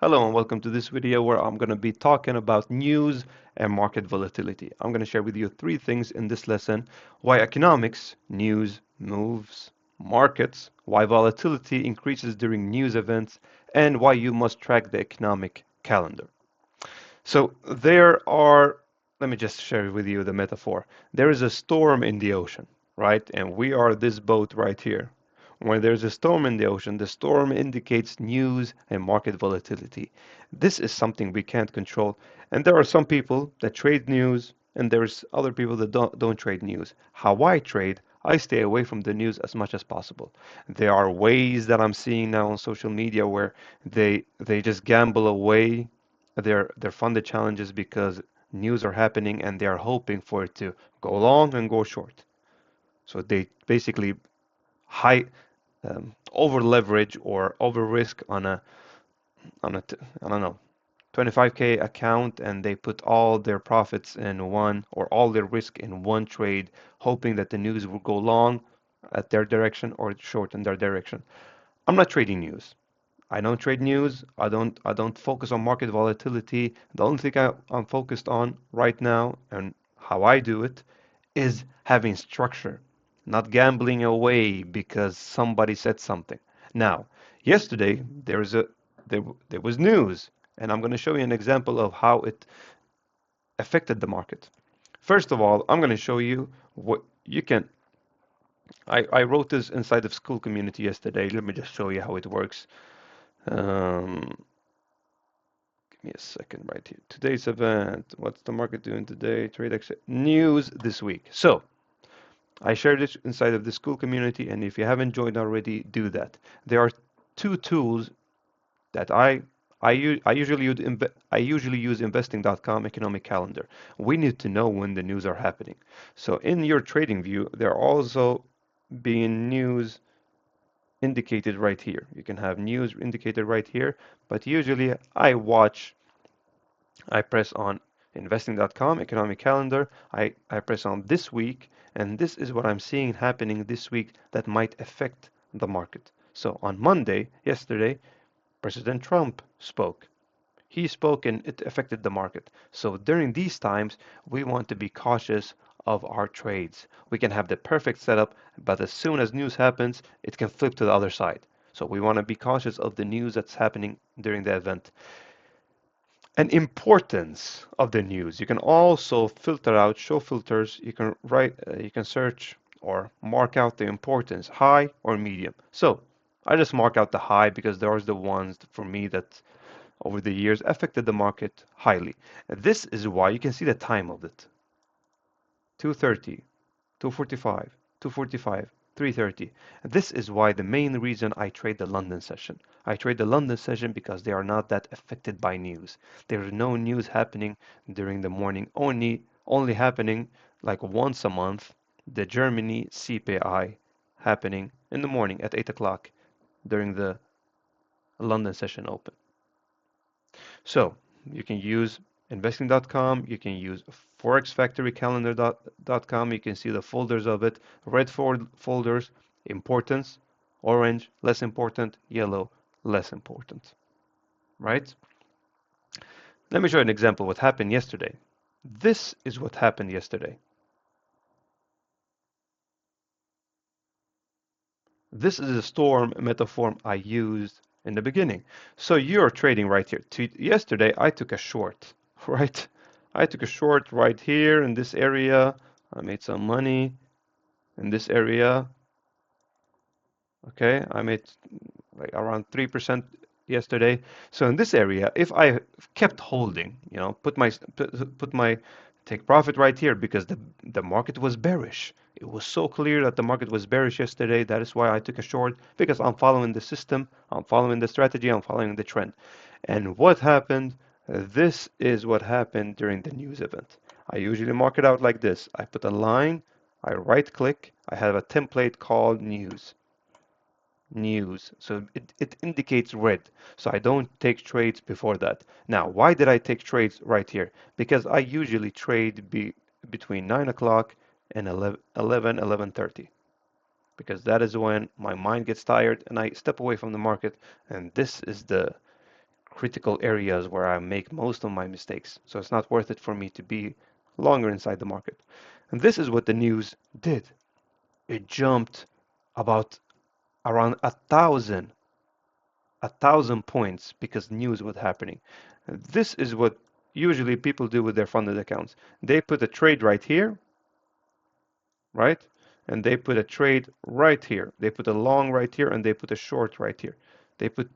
Hello and welcome to this video where I'm going to be talking about news and market volatility. I'm going to share with you three things in this lesson: why economics, news moves markets, why volatility increases during news events, and why you must track the economic calendar. So let me just share with you the metaphor. There is a storm in the ocean, right? And we are this boat right here. When there's a storm in the ocean, the storm indicates news and market volatility. This is something we can't control. And there are some people that trade news, and there's other people that don't trade news. How I trade, I stay away from the news as much as possible. There are ways that I'm seeing now on social media where they just gamble away their funded challenges because news are happening and they are hoping for it to go long and go short. So they basically high over leverage or over risk on a I don't know 25K account, and they put all their profits in one, or all their risk in one trade, hoping that the news will go long at their direction or short in their direction. I'm not trading news. I don't trade news. I don't focus on market volatility. The only thing I'm focused on right now and how I do it is having structure, not gambling away because somebody said something. Now, yesterday there was news, and I'm going to show you an example of how it affected the market. First of all, I'm going to show you what you can. I wrote this inside of school community yesterday. Let me just show you how it works. Um, Give me a second right here. Today's event. What's the market doing today? Trade exit news this week. So I shared it inside of the school community, and if you haven't joined already, do that. There are two tools that I usually use investing.com economic calendar. We need to know when the news are happening. So in your trading view, there are also being news indicated right here. You can have news indicated right here, but usually I press on investing.com economic calendar. I press on this week, and this is what I'm seeing happening this week that might affect the market. So on Monday, yesterday, President Trump spoke. He spoke and it affected the market. So during these times, we want to be cautious of our trades. We can have the perfect setup, but as soon as news happens, it can flip to the other side. So we want to be cautious of the news that's happening during the event. And importance of the news. You can also filter out, show filters. You can you can search or mark out the importance, high or medium. So I just mark out the high because those are the ones for me that over the years affected the market highly. This is why you can see the time of it. 2:30, 2:45, 2:45, 3:30. This is why the main reason I trade the London session. I trade the London session because they are not that affected by news. There is no news happening during the morning, only happening like once a month, the Germany CPI happening in the morning at 8 o'clock during the London session open. So you can use investing.com, you can use forexfactorycalendar.com, you can see the folders of it, red folders, importance, orange, less important, yellow, less important, right? Let me show you an example of what happened yesterday. This is what happened yesterday. This is a storm metaphor I used in the beginning. So you're trading right here. Yesterday I took a short, right? I took a short right here in this area. I made some money in this area. Okay, I made like around 3% yesterday. So in this area, if I kept holding, put my take profit right here because the market was bearish. It was so clear that the market was bearish yesterday. That is why I took a short because I'm following the system, I'm following the strategy, I'm following the trend. And what happened? This is what happened during the news event. I usually mark it out like this. I put a line, I right click, I have a template called news. So it indicates red. So I don't take trades before that. Now, why did I take trades right here? Because I usually trade between 9 o'clock and 11:30. Because that is when my mind gets tired and I step away from the market. And this is the critical areas where I make most of my mistakes. So it's not worth it for me to be longer inside the market. And this is what the news did. It jumped about around a thousand points because news was happening. And this is what usually people do with their funded accounts. They put a trade right here, right? And they put a trade right here. They put a long right here and they put a short right here. They put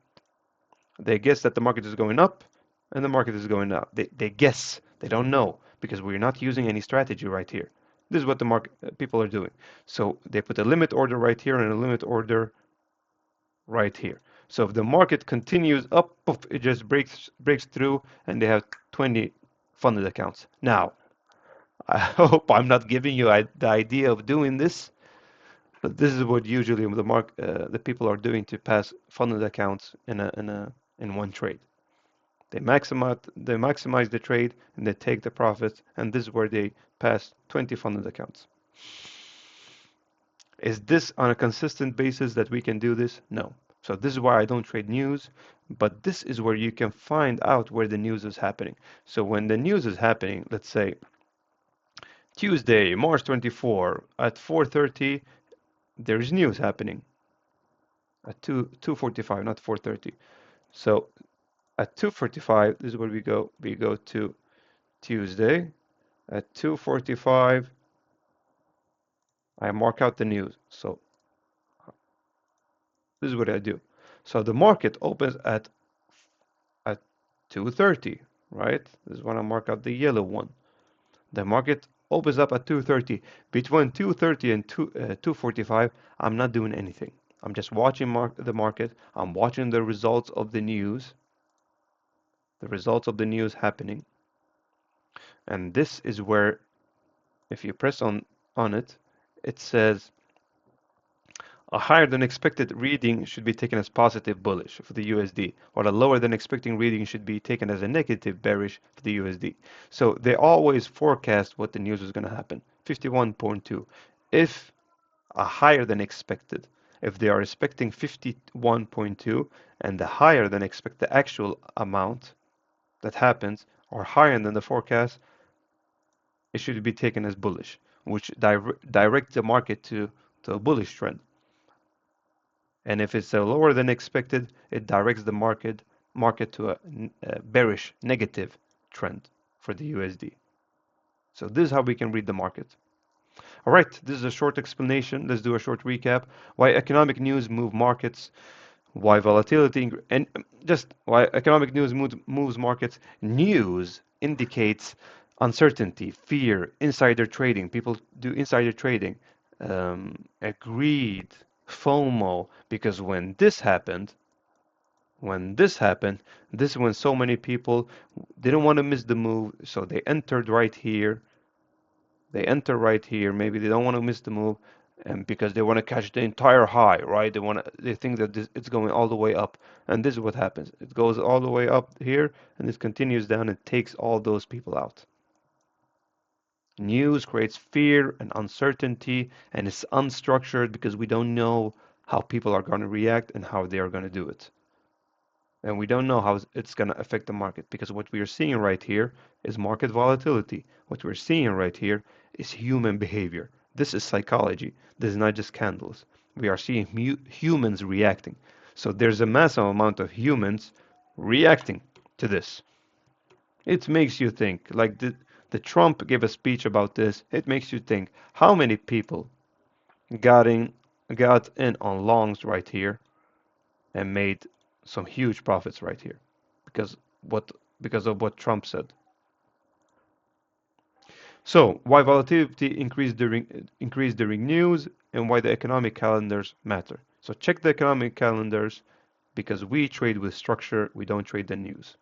They guess that the market is going up and the market is going up. They guess. They don't know because we're not using any strategy right here. This is what the market people are doing. So they put a limit order right here and a limit order right here. So if the market continues up, poof, it just breaks through and they have 20 funded accounts. Now, I hope I'm not giving you the idea of doing this, but this is what usually the people are doing to pass funded accounts in one trade. They maximize the trade and they take the profits, and this is where they pass 20 funded accounts. Is this on a consistent basis that we can do this? No. So this is why I don't trade news, but this is where you can find out where the news is happening. So when the news is happening, let's say Tuesday, March 24 at 4:30, there is news happening at 2:45, not 4:30. So at 2:45, this is where we go. We go to Tuesday at 2:45. I mark out the news. So this is what I do. So the market opens at 2:30, right? This is when I mark out the yellow one. The market opens up at 2:30. Between 2:30 and 2:45, I'm not doing anything. I'm just watching the market. I'm watching the results of the news happening. And this is where, if you press on it, it says a higher than expected reading should be taken as positive bullish for the USD, while a lower than expecting reading should be taken as a negative bearish for the USD. So they always forecast what the news is going to happen. 51.2. If a higher than expected, if they are expecting 51.2 and the higher than expect the actual amount that happens are higher than the forecast, it should be taken as bullish, which directs the market to a bullish trend. And if it's a lower than expected, it directs the market to a bearish negative trend for the USD. So this is how we can read the market. All right, this is a short explanation. Let's do a short recap. Why economic news move markets, why volatility and just why economic news moves markets. News indicates uncertainty, fear, insider trading. People do insider trading, greed, FOMO, because when this happened, this is when so many people didn't want to miss the move, so they entered right here. They enter right here. Maybe they don't want to miss the move, and because they want to catch the entire high, right? They think that it's going all the way up, and this is what happens. It goes all the way up here, and it continues down and takes all those people out. News creates fear and uncertainty, and it's unstructured because we don't know how people are going to react and how they are going to do it. And we don't know how it's going to affect the market because what we are seeing right here is market volatility. What we're seeing right here is human behavior. This is psychology. This is not just candles. We are seeing humans reacting. So there's a massive amount of humans reacting to this. It makes you think, like the Trump gave a speech about this. It makes you think how many people got in on longs right here and made some huge profits right here because what because of what Trump said. So why volatility increased during news and why the economic calendars matter. So check the economic calendars because we trade with structure, we don't trade the news.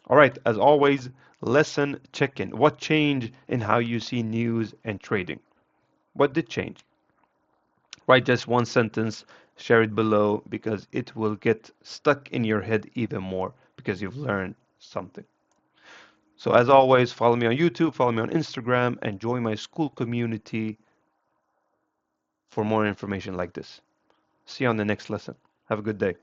All right, as always, lesson check-in. What changed in how you see news and trading? What did change? Write just one sentence, share it below because it will get stuck in your head even more because you've learned something. So as always, follow me on YouTube, follow me on Instagram, and join my school community for more information like this. See you on the next lesson. Have a good day.